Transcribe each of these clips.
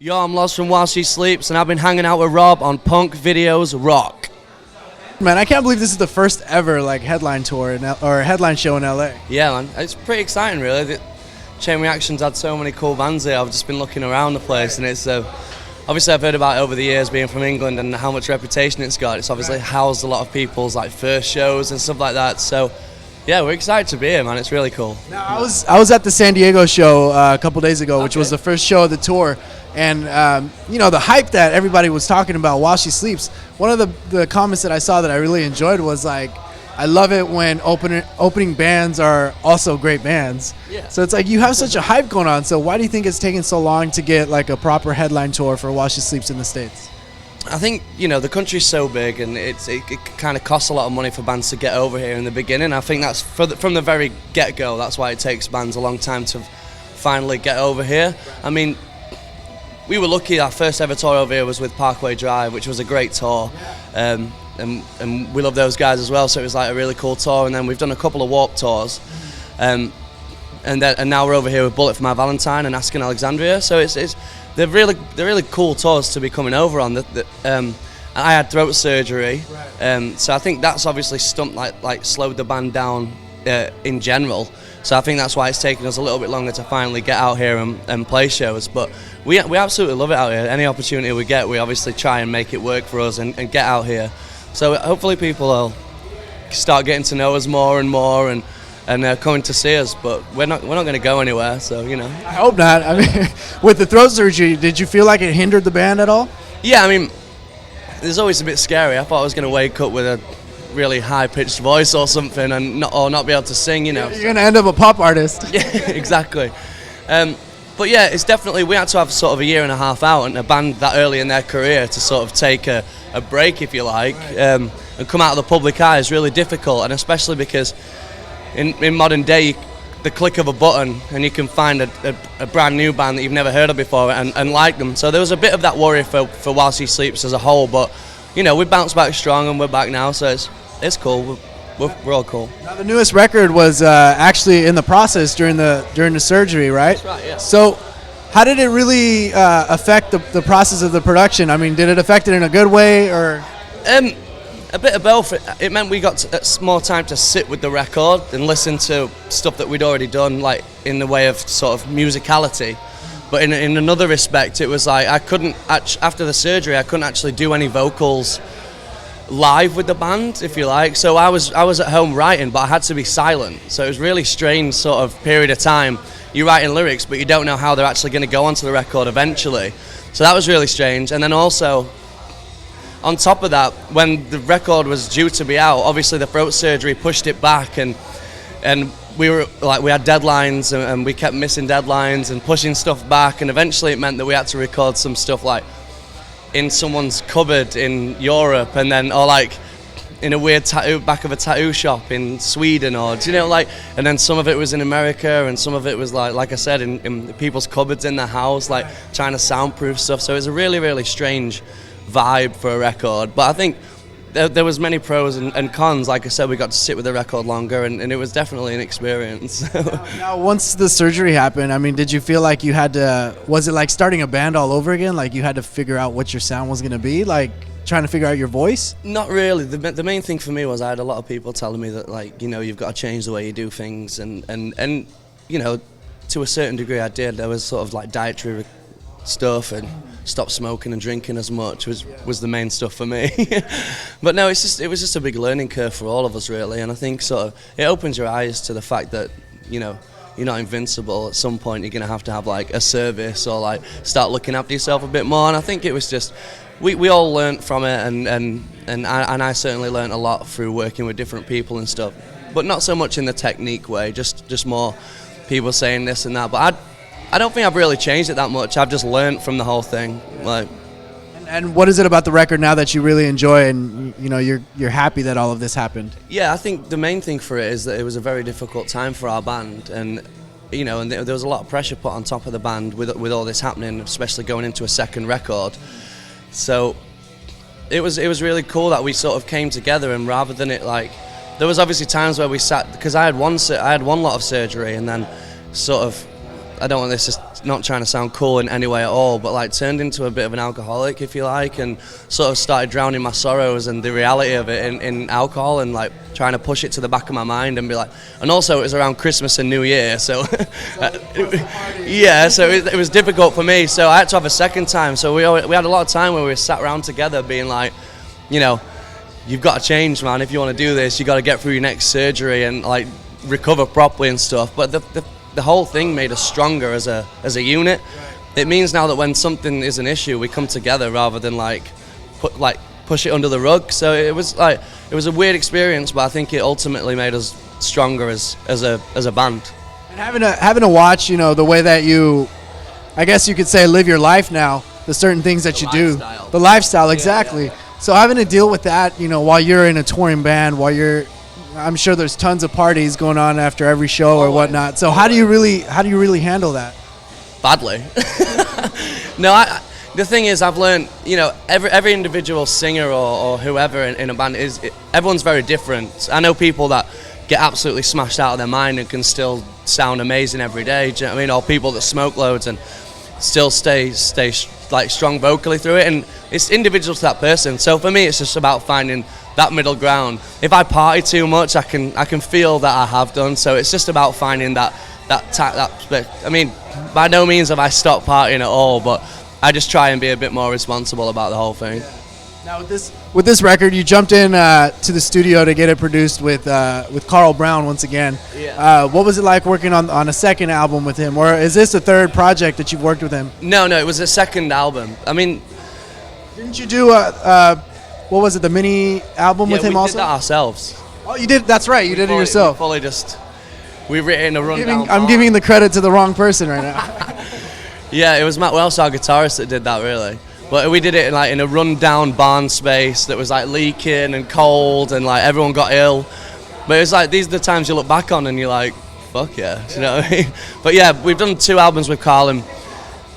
Yo, I'm Loz from While She Sleeps, and I've been hanging out with Rob on Punkvideosrock. Man, I can't believe this is the first ever headline tour or headline show in LA. Yeah, man, it's pretty exciting, really. The Chain Reaction's had so many cool bands here. I've just been looking around the place, and it's obviously I've heard about it over the years, being from England, and how much reputation it's got. It's obviously housed a lot of people's first shows and stuff like that. So, yeah, we're excited to be here, man. It's really cool. Now, I was at the San Diego show a couple days ago, which was the first show of the tour. And, the hype that everybody was talking about While She Sleeps, one of the comments that I saw that I really enjoyed was I love it when opening bands are also great bands. Yeah. So it's you have such a hype going on. So why do you think it's taking so long to get a proper headline tour for While She Sleeps in the States? I think, the country's so big, and it kind of costs a lot of money for bands to get over here in the beginning. I think that's from the very get-go. That's why it takes bands a long time to finally get over here. I mean, we were lucky. Our first ever tour over here was with Parkway Drive, which was a great tour, and we love those guys as well. So it was a really cool tour. And then we've done a couple of Warped tours, and now we're over here with Bullet for My Valentine and Asking Alexandria. So they're really cool tours to be coming over on. I had throat surgery, so I think that's obviously stumped slowed the band down in general. So I think that's why it's taken us a little bit longer to finally get out here and play shows. But we absolutely love it out here. Any opportunity we get, we obviously try and make it work for us and get out here. So hopefully people will start getting to know us more and more and coming to see us. But we're not going to go anywhere. So I hope not. I mean, with the throat surgery, did you feel like it hindered the band at all? Yeah, I mean, it's always a bit scary. I thought I was going to wake up with a really high-pitched voice or something and not be able to sing, You're going to end up a pop artist. Yeah, exactly. But yeah, it's definitely, we had to have sort of a year and a half out, and a band that early in their career to sort of take a break, if you like, and come out of the public eye is really difficult, and especially because in modern day, the click of a button and you can find a brand new band that you've never heard of before and like them. So there was a bit of that worry for While She Sleeps as a whole, but we bounced back strong and we're back now, so it's cool. We're all cool. Now the newest record was actually in the process during the surgery, right? That's right, yeah. So how did it really affect the process of the production? I mean, did it affect it in a good way or? A bit of both. It meant we got more time to sit with the record and listen to stuff that we'd already done, in the way of sort of musicality. But in another respect, it was I couldn't after the surgery, I couldn't actually do any vocals live with the band, if you like. So I was at home writing, but I had to be silent. So it was really strange sort of period of time. You're writing lyrics, but you don't know how they're actually going to go onto the record eventually. So that was really strange. And then also, on top of that, when the record was due to be out, obviously the throat surgery pushed it back, and we had deadlines, and we kept missing deadlines and pushing stuff back, and eventually it meant that we had to record some stuff in someone's cupboard in Europe, and then in a weird back of a tattoo shop in Sweden, or and then some of it was in America, and some of it was like I said in people's cupboards in their house, trying to soundproof stuff. So it was a really, really strange vibe for a record, but I think there was many pros and cons. Like I said, we got to sit with the record longer, and it was definitely an experience. Now, once the surgery happened, I mean, did you feel like you had to, was it like starting a band all over again? Like you had to figure out what your sound was going to be, trying to figure out your voice? Not really. The main thing for me was I had a lot of people telling me that you've got to change the way you do things, and to a certain degree I did. There was sort of dietary stuff and stop smoking and drinking as much was the main stuff for me. But no, it was just a big learning curve for all of us, really, and I think sort of it opens your eyes to the fact that you're not invincible. At some point you're going to have a service or start looking after yourself a bit more, and I think it was just we all learnt from it, and I certainly learnt a lot through working with different people and stuff, but not so much in the technique way, just more people saying this and that. But I don't think I've really changed it that much. I've just learned from the whole thing. And what is it about the record now that you really enjoy, and you're happy that all of this happened? Yeah, I think the main thing for it is that it was a very difficult time for our band, and and there was a lot of pressure put on top of the band with all this happening, especially going into a second record. So it was really cool that we sort of came together, and rather than it there was obviously times where we sat, because I had one lot of surgery, and then sort of I don't want this to not trying to sound cool in any way at all, but like turned into a bit of an alcoholic, if you like, and sort of started drowning my sorrows and the reality of it in alcohol, and like trying to push it to the back of my mind and be like, and also it was around Christmas and New Year, so yeah, so it was difficult for me, so I had to have a second time. So we had a lot of time where we sat around together being like, you know, you've got to change, man. If you want to do this, you got to get through your next surgery and like recover properly and stuff. But the whole thing made us stronger as a unit. It means now that when something is an issue, we come together rather than push it under the rug. So it was a weird experience, but I think it ultimately made us stronger as a band. And having to watch, you know, the way that you, I guess you could say, live your life now, the certain things that you do, the lifestyle, exactly. Yeah. So having to deal with that, you know, while you're in a touring band, I'm sure there's tons of parties going on after every show or whatnot. So how do you really handle that? Badly. No, the thing is, I've learned, you know, every individual singer or whoever in a band everyone's very different. I know people that get absolutely smashed out of their mind and can still sound amazing every day. Do you know what I mean? Or people that smoke loads and still stay like strong vocally through it, and it's individual to that person. So for me, it's just about finding that middle ground. If I party too much, I can feel that I have done. So it's just about finding that split. I mean, by no means have I stopped partying at all, but I just try and be a bit more responsible about the whole thing. Yeah. Now with this record, you jumped in to the studio to get it produced with Carl Brown once again. Yeah. What was it like working on a second album with him, or is this a third project that you've worked with him? No, it was a second album. I mean, didn't you do what was it, the mini album with him also? We did that ourselves. Oh, you did. That's right. You did it yourself. We've written a rundown. I'm giving the credit to the wrong person right now. Yeah, it was Matt Welsh, our guitarist, that did that really. But we did it in a run-down barn space that was like leaking and cold, and like everyone got ill. But it was like, these are the times you look back on and you're like, fuck yeah, you know what I mean? But yeah, we've done 2 albums with Carl, and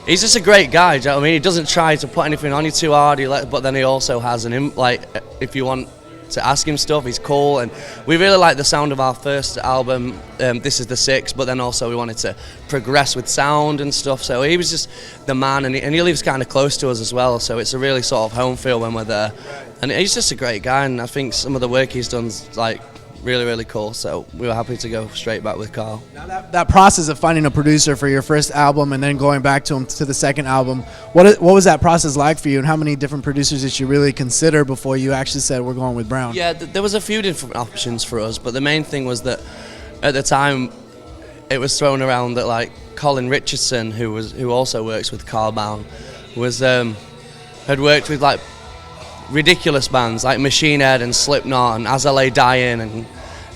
he's just a great guy. Do you know what I mean? He doesn't try to put anything on you too hard. But then he also has if you want to ask him stuff, he's cool. And we really like the sound of our first album. This is the 6th, but then also we wanted to progress with sound and stuff. So he was just the man, and he lives kind of close to us as well. So it's a really sort of home feel when we're there. And he's just a great guy, and I think some of the work he's done's like really, really cool. So we were happy to go straight back with Carl. Now that process of finding a producer for your first album and then going back to him to the second album, what was that process like for you, and how many different producers did you really consider before you actually said we're going with Brown? Yeah, there was a few different options for us, but the main thing was that at the time it was thrown around that like Colin Richardson, who also works with Carl Brown, had worked with like ridiculous bands like Machine Head and Slipknot and As I Lay Dying,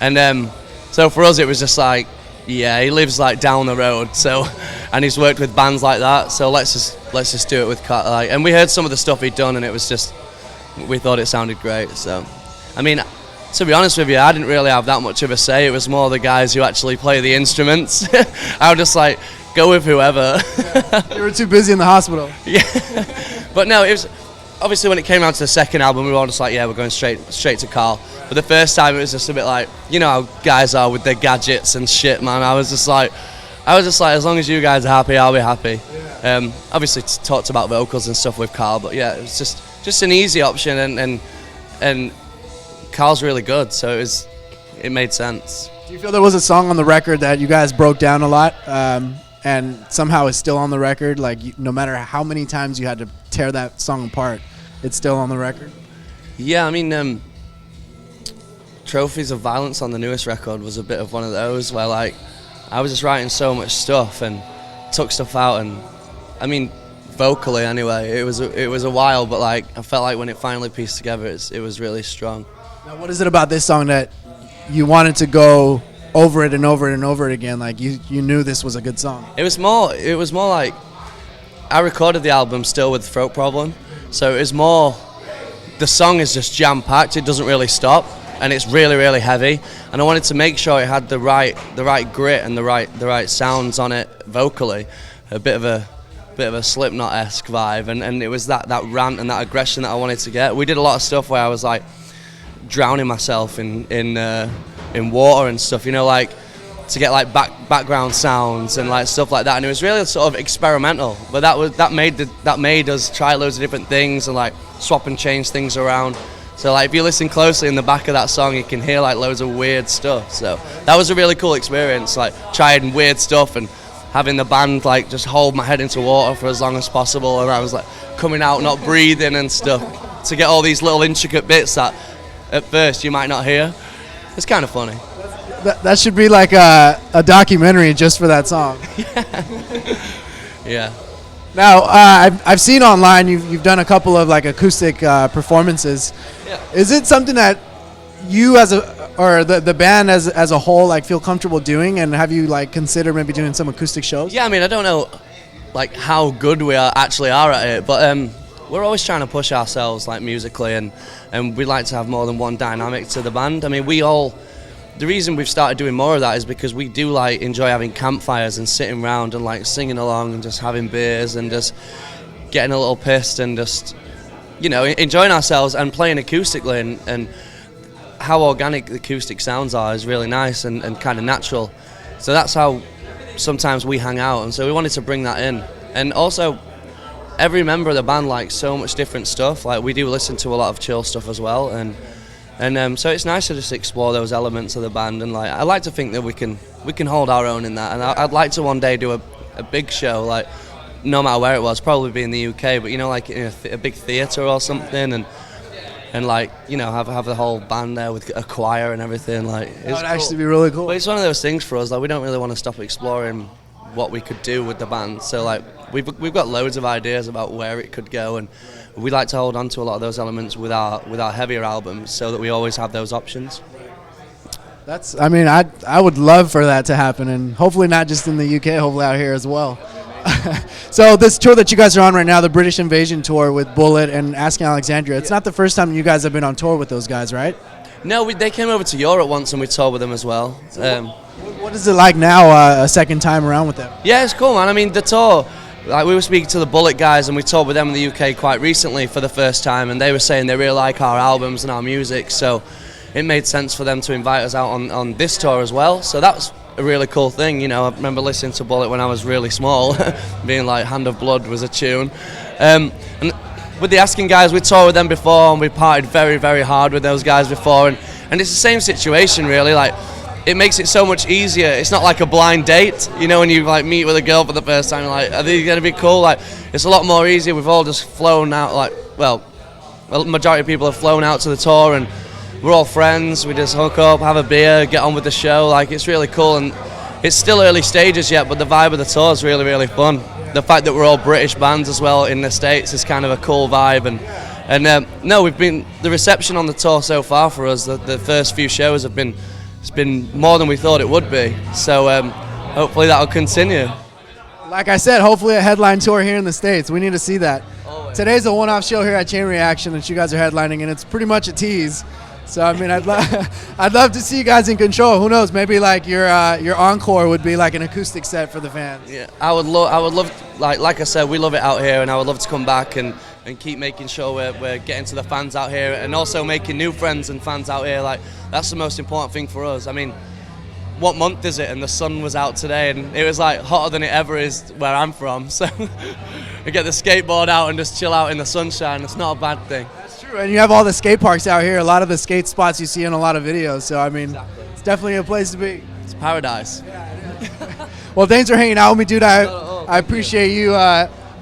and so for us it was just like, yeah, he lives like down the road, so, and he's worked with bands like that, so let's just do it with Carl. Like, and we heard some of the stuff he'd done, and it was just, we thought it sounded great. So I mean, to be honest with you, I didn't really have that much of a say. It was more the guys who actually play the instruments. I would just like go with whoever. You were too busy in the hospital. Yeah, but no, it was obviously when it came out to the second album, we were all just like, yeah, we're going straight to Carl. But the first time it was just a bit like, you know how guys are with their gadgets and shit, man. I was just like, as long as you guys are happy, I'll be happy. Yeah. Obviously talked about vocals and stuff with Carl, but yeah, it was just an easy option, and Carl's really good, so it made sense. Do you feel there was a song on the record that you guys broke down a lot, and somehow is still on the record? Like, no matter how many times you had to tear that song apart, it's still on the record? Yeah, I mean, Trophies of Violence on the newest record was a bit of one of those where like I was just writing so much stuff and took stuff out, and I mean vocally anyway, it was a while, but like I felt like when it finally pieced together, it was really strong. Now, what is it about this song that you wanted to go over it and over it and over it again? Like you knew this was a good song. It was more like I recorded the album still with throat problem, so it was more, the song is just jam packed. It doesn't really stop, and it's really, really heavy. And I wanted to make sure it had the right grit and the right sounds on it vocally, a bit of a Slipknot-esque vibe, and it was that rant and that aggression that I wanted to get. We did a lot of stuff where I was like drowning myself in water and stuff, you know, like to get like background sounds and like stuff like that, and it was really sort of experimental. But that made us try loads of different things and like swap and change things around. So like if you listen closely in the back of that song, you can hear like loads of weird stuff. So that was a really cool experience, like trying weird stuff and having the band like just hold my head into water for as long as possible, and I was like coming out not breathing and stuff to get all these little intricate bits that at first you might not hear. It's kind of funny. That should be like a documentary just for that song. Yeah. Now, I've seen online you've done a couple of like acoustic performances. Yeah. Is it something that you or the band as a whole like feel comfortable doing, and have you like considered maybe doing some acoustic shows? Yeah, I mean, I don't know like how good we actually are at it, but we're always trying to push ourselves like musically, and we like to have more than one dynamic to the band. I mean, the reason we've started doing more of that is because we do like enjoy having campfires and sitting around and like singing along and just having beers and just getting a little pissed and just, you know, enjoying ourselves and playing acoustically, and how organic the acoustic sounds are is really nice and kind of natural. So that's how sometimes we hang out, and so we wanted to bring that in. And also every member of the band likes so much different stuff. Like we do listen to a lot of chill stuff as well, and so it's nice to just explore those elements of the band. And like I like to think that we can hold our own in that, and I'd like to one day do a big show, like no matter where it was, probably be in the UK, but you know, like in a big theatre or something, and like, you know, have the whole band there with a choir and everything. Like that would actually be really cool. But it's one of those things for us, like we don't really want to stop exploring what we could do with the band. So like we've got loads of ideas about where it could go, and we like to hold on to a lot of those elements with our heavier albums, so that we always have those options. I mean, I would love for that to happen, and hopefully not just in the UK, hopefully out here as well. So this tour that you guys are on right now, the British Invasion tour with Bullet and Asking Alexandria, it's not the first time you guys have been on tour with those guys, right? No, they came over to Europe once and we toured with them as well. What is it like now, a second time around with them? Yeah, it's cool, man. I mean, the tour, like we were speaking to the Bullet guys and we toured with them in the UK quite recently for the first time, and they were saying they really like our albums and our music, so it made sense for them to invite us out on this tour as well. So that's a really cool thing, you know. I remember listening to Bullet when I was really small, being like Hand of Blood was a tune. And with the Asking guys, we toured with them before and we partied very, very hard with those guys before, and it's the same situation really. Like it makes it so much easier. It's not like a blind date, you know, when you like meet with a girl for the first time, like, are they gonna be cool? Like it's a lot more easier. We've all just flown out, like, well, the majority of people have flown out to the tour and we're all friends. We just hook up, have a beer, get on with the show. Like it's really cool, and it's still early stages yet, but the vibe of the tour is really, really fun. The fact that we're all British bands as well in the States is kind of a cool vibe, and no, the reception on the tour so far for us, the first few shows it's been more than we thought it would be. So hopefully that'll continue. Like I said, hopefully a headline tour here in the States. We need to see that. Always. Today's a one-off show here at Chain Reaction that you guys are headlining, and it's pretty much a tease. So I mean, I'd love to see you guys in control. Who knows? Maybe like your encore would be like an acoustic set for the fans. Yeah, I would love, like I said, we love it out here, and I would love to come back and keep making sure we're getting to the fans out here, and also making new friends and fans out here. Like that's the most important thing for us. I mean, what month is it? And the sun was out today, and it was like hotter than it ever is where I'm from. So we get the skateboard out and just chill out in the sunshine. It's not a bad thing. And you have all the skate parks out here, a lot of the skate spots you see in a lot of videos. So, I mean, It's definitely a place to be. It's paradise. Yeah, well, thanks for hanging out with me, dude. I appreciate you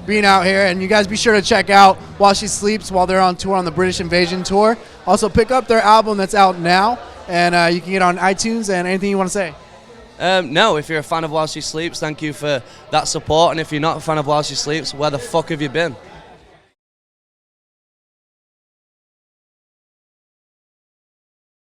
being out here. And you guys be sure to check out While She Sleeps while they're on tour on the British Invasion tour. Also, pick up their album that's out now. And you can get on iTunes. And anything you want to say? No, if you're a fan of While She Sleeps, thank you for that support. And if you're not a fan of While She Sleeps, where the fuck have you been?